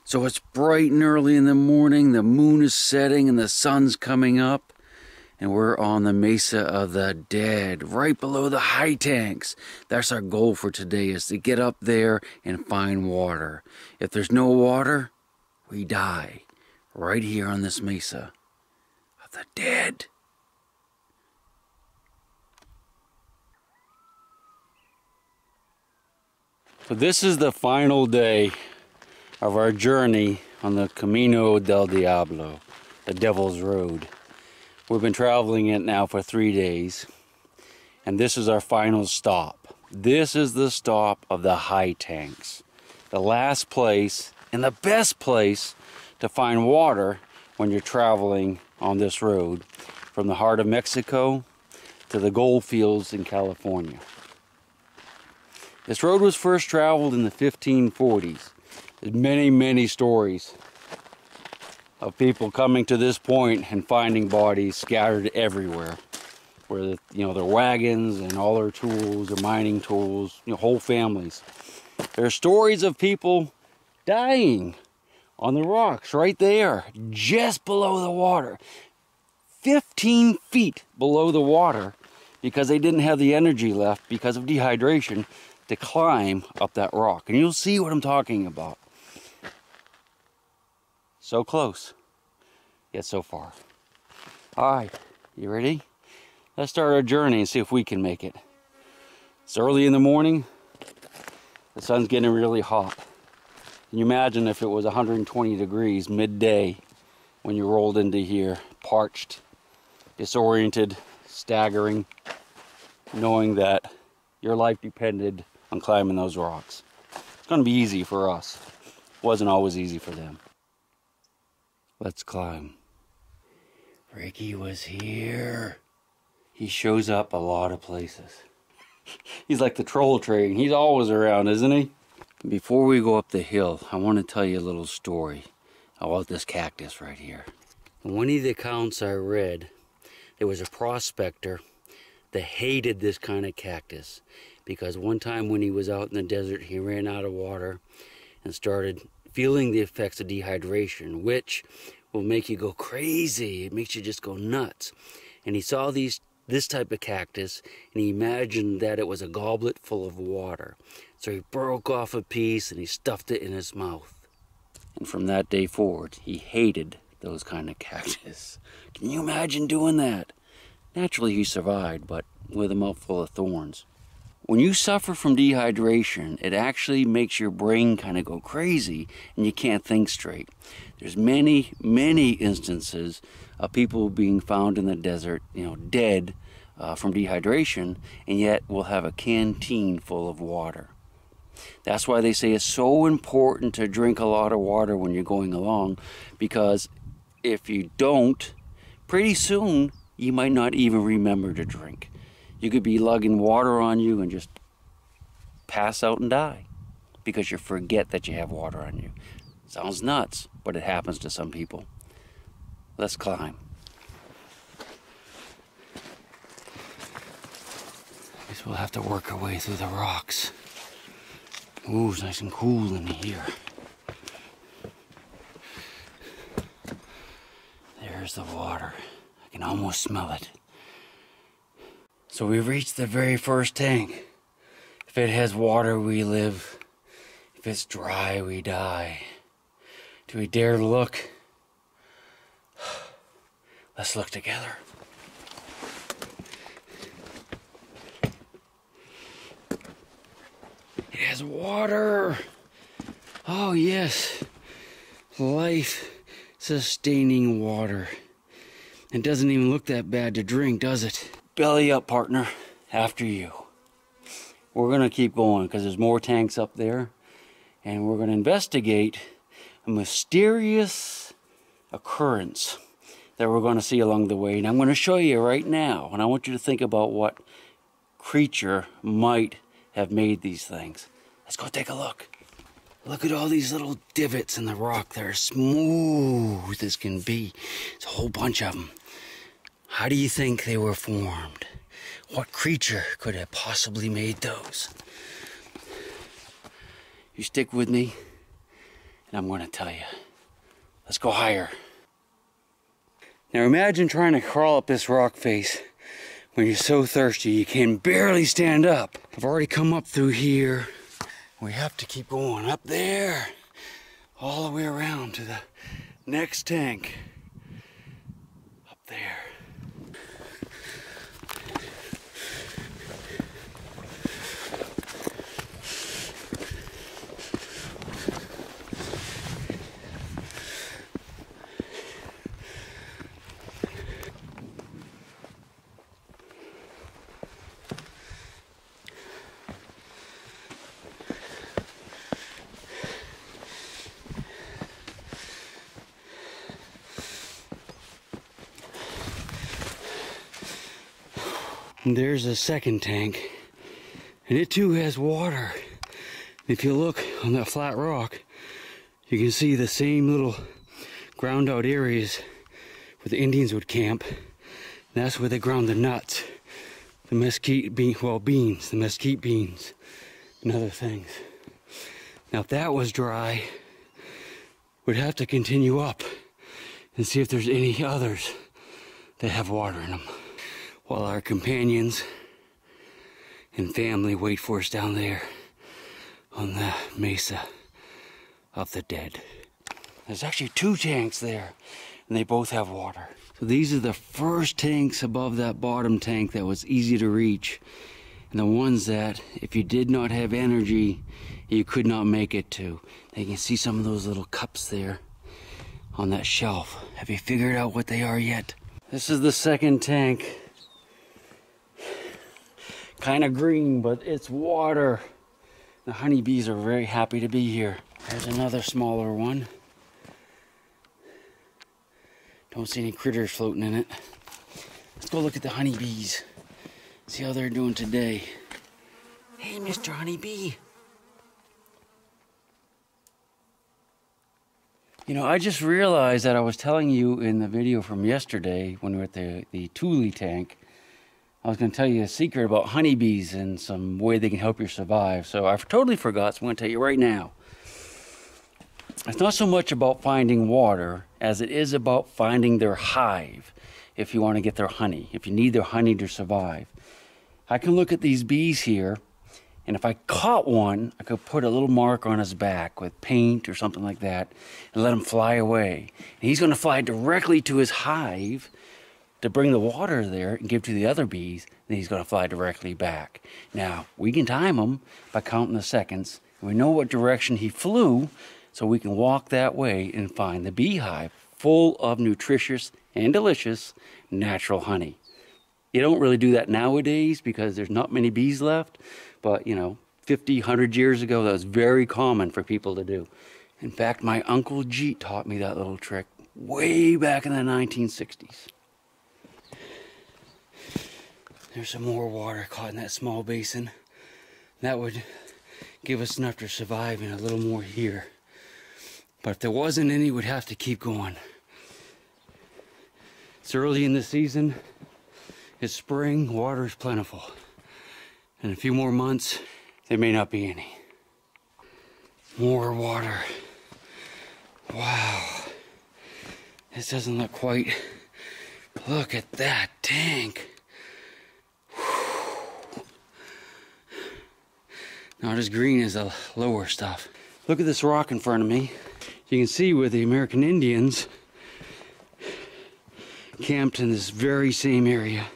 So it's bright and early in the morning, the moon is setting and the sun's coming up, and we're on the Mesa of the Dead, right below the high tanks. That's our goal for today, is to get up there and find water. If there's no water, we die right here on this Mesa of the Dead. So this is the final day of our journey on the Camino del Diablo, the Devil's Road. We've been traveling it now for 3 days, and this is our final stop. This is the stop of the high tanks, the last place and the best place to find water when you're traveling on this road from the heart of Mexico to the gold fields in California. This road was first traveled in the 1540s. There's many stories of people coming to this point and finding bodies scattered everywhere, where their wagons and all their tools, their mining tools, whole families. There are stories of people dying on the rocks right there, just below the water, 15 feet below the water, because they didn't have the energy left because of dehydration to climb up that rock. And you'll see what I'm talking about. So close, yet so far. All right, you ready? Let's start our journey and see if we can make it. It's early in the morning. The sun's getting really hot. Can you imagine if it was 120 degrees midday when you rolled into here, parched, disoriented, staggering, knowing that your life depended on climbing those rocks. It's going to be easy for us. It wasn't always easy for them. Let's climb. Ricky was here. He shows up a lot of places. He's like the troll train. He's always around, isn't he? Before we go up the hill, I want to tell you a little story about this cactus right here. In one of the accounts I read, there was a prospector that hated this kind of cactus because one time when he was out in the desert, he ran out of water and started feeling the effects of dehydration, which will make you go crazy. It makes you just go nuts. And he saw this type of cactus, and he imagined that it was a goblet full of water. So he broke off a piece and he stuffed it in his mouth. And from that day forward, he hated those kind of cactus. Can you imagine doing that? Naturally, he survived, but with a mouth full of thorns. When you suffer from dehydration, it actually makes your brain kind of go crazy and you can't think straight. There's many instances of people being found in the desert, dead from dehydration, and yet will have a canteen full of water. That's why they say it's so important to drink a lot of water when you're going along, because if you don't, pretty soon you might not even remember to drink. You could be lugging water on you and just pass out and die because you forget that you have water on you. Sounds nuts, but it happens to some people. Let's climb. Guess we'll have to work our way through the rocks. Ooh, it's nice and cool in here. There's the water. I can almost smell it. So we've reached the very first tank. If it has water, we live. If it's dry, we die. Do we dare to look? Let's look together. It has water. Oh yes, life-sustaining water. It doesn't even look that bad to drink, does it? Belly up, partner. After you. We're going to keep going because there's more tanks up there. And we're going to investigate a mysterious occurrence that we're going to see along the way. And I'm going to show you right now. And I want you to think about what creature might have made these things. Let's go take a look. Look at all these little divots in the rock. They're smooth as can be. There's a whole bunch of them. How do you think they were formed? What creature could have possibly made those? You stick with me, And I'm going to tell you, let's go higher. Now imagine trying to crawl up this rock face when you're so thirsty you can barely stand up. I've already come up through here. We have to keep going up there, all the way around to the next tank. Up there. And there's a second tank, and it too has water. If you look on that flat rock, you can see the same little ground out areas where the Indians would camp. And that's where they ground the nuts, the mesquite beans, the mesquite beans, and other things. Now if that was dry, we'd have to continue up and see if there's any others that have water in them, while our companions and family wait for us down there on the mesa of the dead. There's actually 2 tanks there, and they both have water. So these are the first tanks above that bottom tank that was easy to reach, and the ones that, if you did not have energy, you could not make it to. You can see some of those little cups there on that shelf. Have you figured out what they are yet? This is the second tank. Kind of green, but it's water. The honeybees are very happy to be here. There's another smaller one. Don't see any critters floating in it. Let's go look at the honeybees. See how they're doing today. Hey, Mr. Honeybee. You know, I just realized that I was telling you in the video from yesterday when we were at the Thule tank, I was going to tell you a secret about honeybees and some way they can help you survive. So I totally forgot, so I'm going to tell you right now. It's not so much about finding water as it is about finding their hive if you want to get their honey, if you need their honey to survive. I can look at these bees here, and if I caught one, I could put a little mark on his back with paint or something like that and let him fly away. And he's going to fly directly to his hive to bring the water there and give to the other bees, then he's going to fly directly back. Now, we can time him by counting the seconds, and we know what direction he flew, so we can walk that way and find the beehive full of nutritious and delicious natural honey. You don't really do that nowadays because there's not many bees left, but you know, 50, 100 years ago, that was very common for people to do. In fact, my Uncle Jeet taught me that little trick way back in the 1960s. There's some more water caught in that small basin. That would give us enough to survive and a little more here. But if there wasn't any, we'd have to keep going. It's early in the season. It's spring, water is plentiful. In a few more months, there may not be any. More water. Wow. This doesn't look quite... Look at that tank. Not as green as the lower stuff. Look at this rock in front of me. You can see where the American Indians camped in this very same area.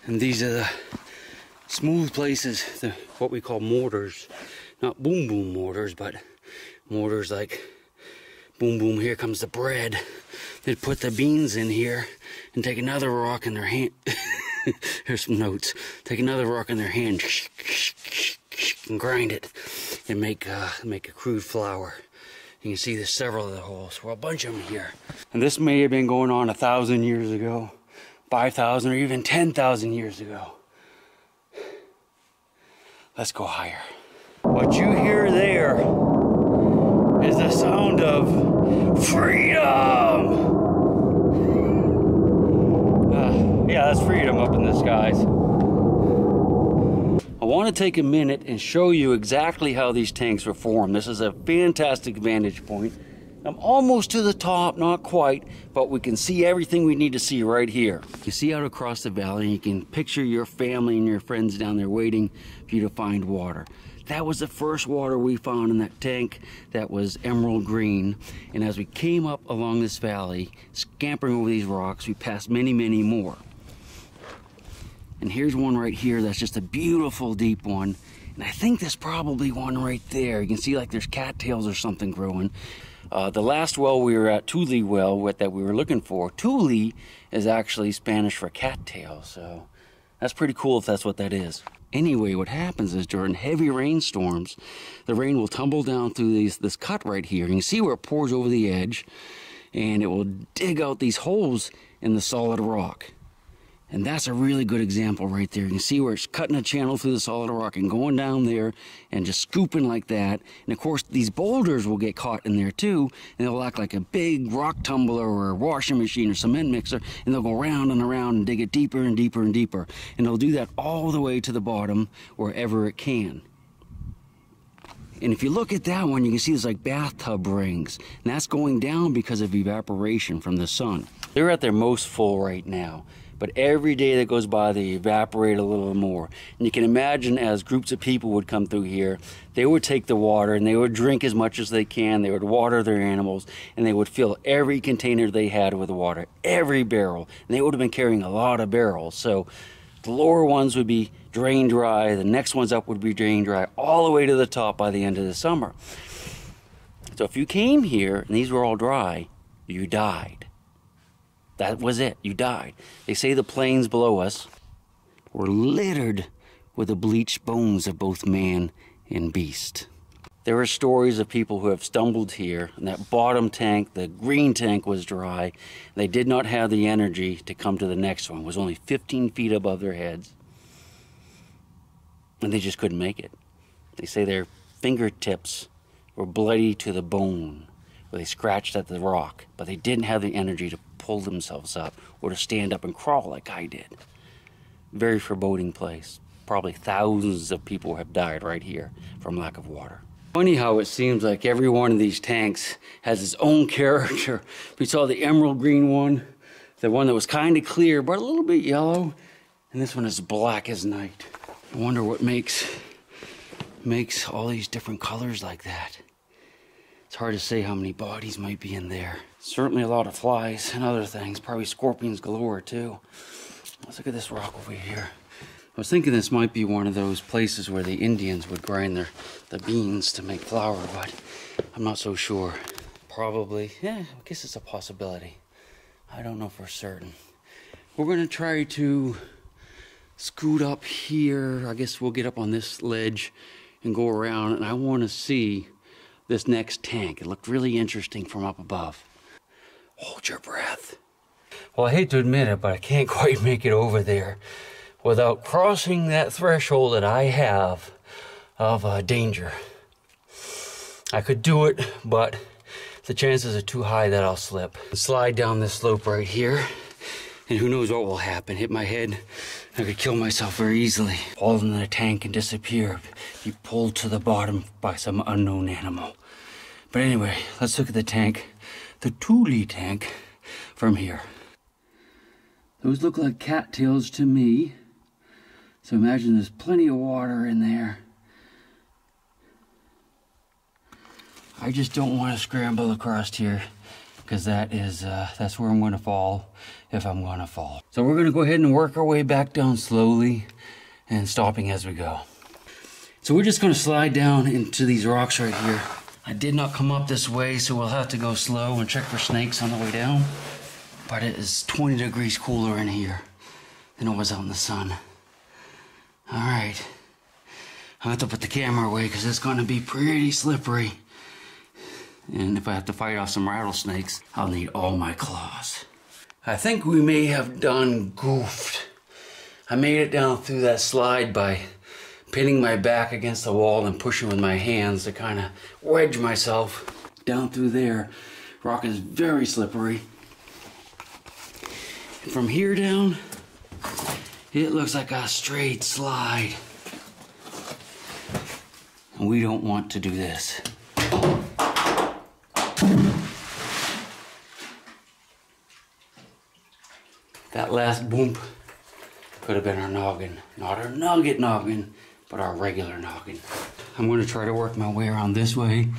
And these are the smooth places, what we call mortars. Not boom boom mortars, but mortars like boom boom, here comes the bread. They'd put the beans in here and take another rock in their hand. Here's some notes. Take another rock in their hand and grind it and make a crude flour. You can see there's several of the holes. Well, a bunch of them here. And this may have been going on 1,000 years ago, 5,000 or even 10,000 years ago. Let's go higher. What you hear there is the sound of freedom. Yeah, that's freedom up in the skies. I want to take a minute and show you exactly how these tanks were formed. This is a fantastic vantage point. I'm almost to the top, not quite, but we can see everything we need to see right here. You see out across the valley, and you can picture your family and your friends down there waiting for you to find water. That was the first water we found in that tank that was emerald green. And as we came up along this valley, scampering over these rocks, we passed many, many more. And here's one right here that's just a beautiful deep one. And I think there's probably one right there. You can see like there's cattails or something growing. The last well we were at, Tule well, that we were looking for, Tule is actually Spanish for cattail, so that's pretty cool if that's what that is. Anyway, what happens is during heavy rainstorms, the rain will tumble down through this cut right here. You can see where it pours over the edge, and it will dig out these holes in the solid rock. And that's a really good example right there. You can see where it's cutting a channel through the solid rock and going down there and just scooping like that. And of course, these boulders will get caught in there too, and they'll act like a big rock tumbler or a washing machine or cement mixer, and they'll go round and around and dig it deeper and deeper and deeper. And they'll do that all the way to the bottom wherever it can. And if you look at that one, you can see there's like bathtub rings, and that's going down because of evaporation from the sun. They're at their most full right now. But every day that goes by, they evaporate a little more. And you can imagine as groups of people would come through here, they would take the water and they would drink as much as they can. They would water their animals, and they would fill every container they had with water, every barrel. And they would have been carrying a lot of barrels. So the lower ones would be drained dry. The next ones up would be drained dry all the way to the top by the end of the summer. So if you came here and these were all dry, you died. That was it. You died. They say the plains below us were littered with the bleached bones of both man and beast. There are stories of people who have stumbled here, and that bottom tank, the green tank, was dry. They did not have the energy to come to the next one. It was only 15 feet above their heads, and they just couldn't make it. They say their fingertips were bloody to the bone, where they scratched at the rock, but they didn't have the energy to pull themselves up or to stand up and crawl like I did. Very foreboding place. Probably thousands of people have died right here from lack of water. Funny how it seems like every one of these tanks has its own character. We saw the emerald green one, the one that was kind of clear but a little bit yellow, and this one is black as night. I wonder what makes all these different colors like that. It's hard to say how many bodies might be in there. Certainly a lot of flies and other things, probably scorpions galore too. Let's look at this rock over here. I was thinking this might be one of those places where the Indians would grind the beans to make flour, but I'm not so sure. Probably, yeah, I guess it's a possibility. I don't know for certain. We're gonna try to scoot up here. I guess we'll get up on this ledge and go around, and I wanna see this next tank. It looked really interesting from up above. Hold your breath. Well, I hate to admit it, but I can't quite make it over there without crossing that threshold that I have of danger. I could do it, but the chances are too high that I'll slip. Slide down this slope right here, and who knows what will happen. Hit my head, I could kill myself very easily. Fall into the tank and disappear. Be pulled to the bottom by some unknown animal. But anyway, let's look at the tank, the Tule tank, from here. Those look like cattails to me. So imagine there's plenty of water in there. I just don't want to scramble across here, because that's where I'm going to fall if I'm going to fall. So we're going to go ahead and work our way back down slowly and stopping as we go. So we're just going to slide down into these rocks right here. I did not come up this way, so we'll have to go slow and check for snakes on the way down. But it is 20 degrees cooler in here than it was out in the sun. All right, I have to put the camera away because it's going to be pretty slippery. And if I have to fight off some rattlesnakes, I'll need all my claws. I think we may have done goofed. I made it down through that slide by pinning my back against the wall and pushing with my hands to kind of wedge myself down through there. Rock is very slippery. And from here down, it looks like a straight slide. And we don't want to do this. That last boom could have been our noggin. Not our nugget noggin, but our regular noggin. I'm going to try to work my way around this way.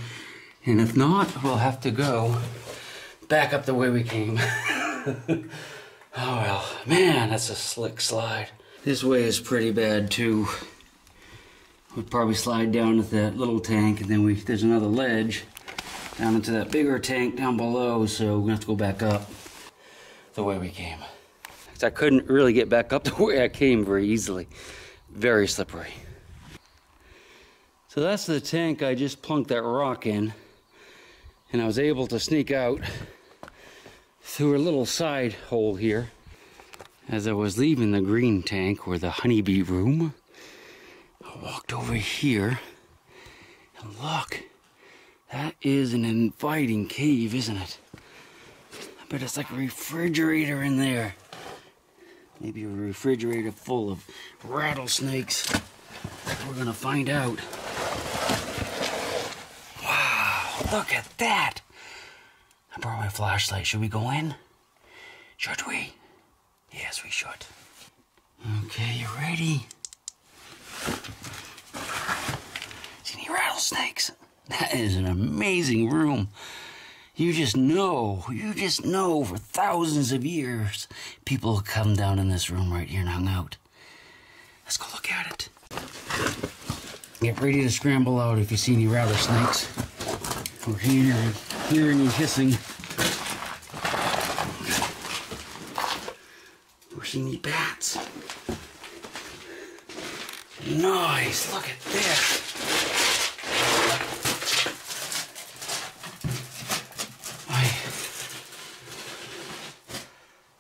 And if not, we'll have to go back up the way we came. Oh well, man, that's a slick slide. This way is pretty bad too. We'd probably slide down into that little tank, and then there's another ledge down into that bigger tank down below, so we're gonna have to go back up the way we came. I couldn't really get back up the way I came very easily. Very slippery. So that's the tank I just plunked that rock in, and I was able to sneak out through a little side hole here as I was leaving the green tank, or the honeybee room. I walked over here, and look, that is an inviting cave, isn't it? I bet it's like a refrigerator in there. Maybe a refrigerator full of rattlesnakes. We're gonna find out. Wow, look at that! I brought my flashlight. Should we go in? Should we? Yes, we should. Okay, you ready? See any rattlesnakes? That is an amazing room. You just know for thousands of years, people have come down in this room right here and hung out. Let's go look at it. Get ready to scramble out if you see any rattlesnakes. Or hear any hissing. Or see any bats. Nice, look at this.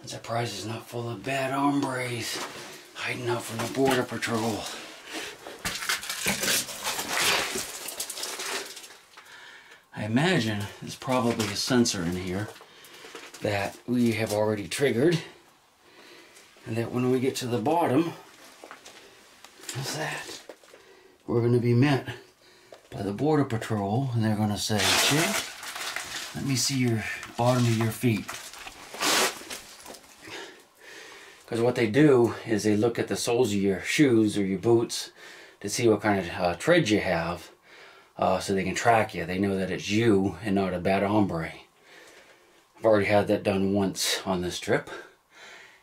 I'm surprised it's not full of bad hombres hiding out from the border patrol. I imagine there's probably a sensor in here that we have already triggered, and that when we get to the bottom, what's that? We're going to be met by the border patrol, and they're going to say, "Chig, let me see your bottom of your feet." Because what they do is they look at the soles of your shoes or your boots to see what kind of treads you have, so they can track you. They know that it's you and not a bad hombre. I've already had that done once on this trip,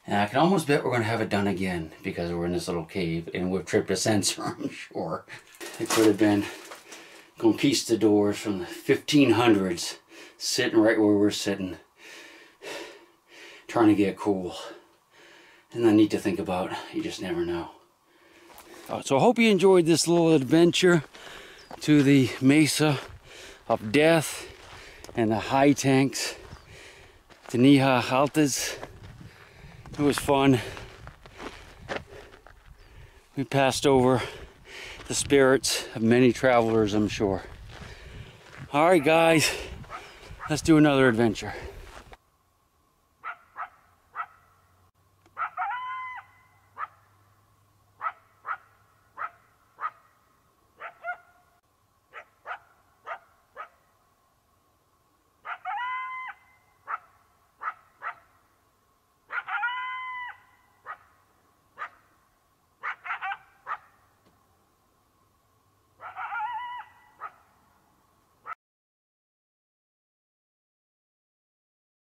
and I can almost bet we're going to have it done again because we're in this little cave and we've tripped a sensor, I'm sure. It could have been conquistadors from the 1500s sitting right where we're sitting, trying to get cool. Isn't that neat to think about? You just never know. So I hope you enjoyed this little adventure to the Mesa of Death and the high tanks, the Nija Altas. It was fun. We passed over the spirits of many travelers, I'm sure. All right, guys, let's do another adventure.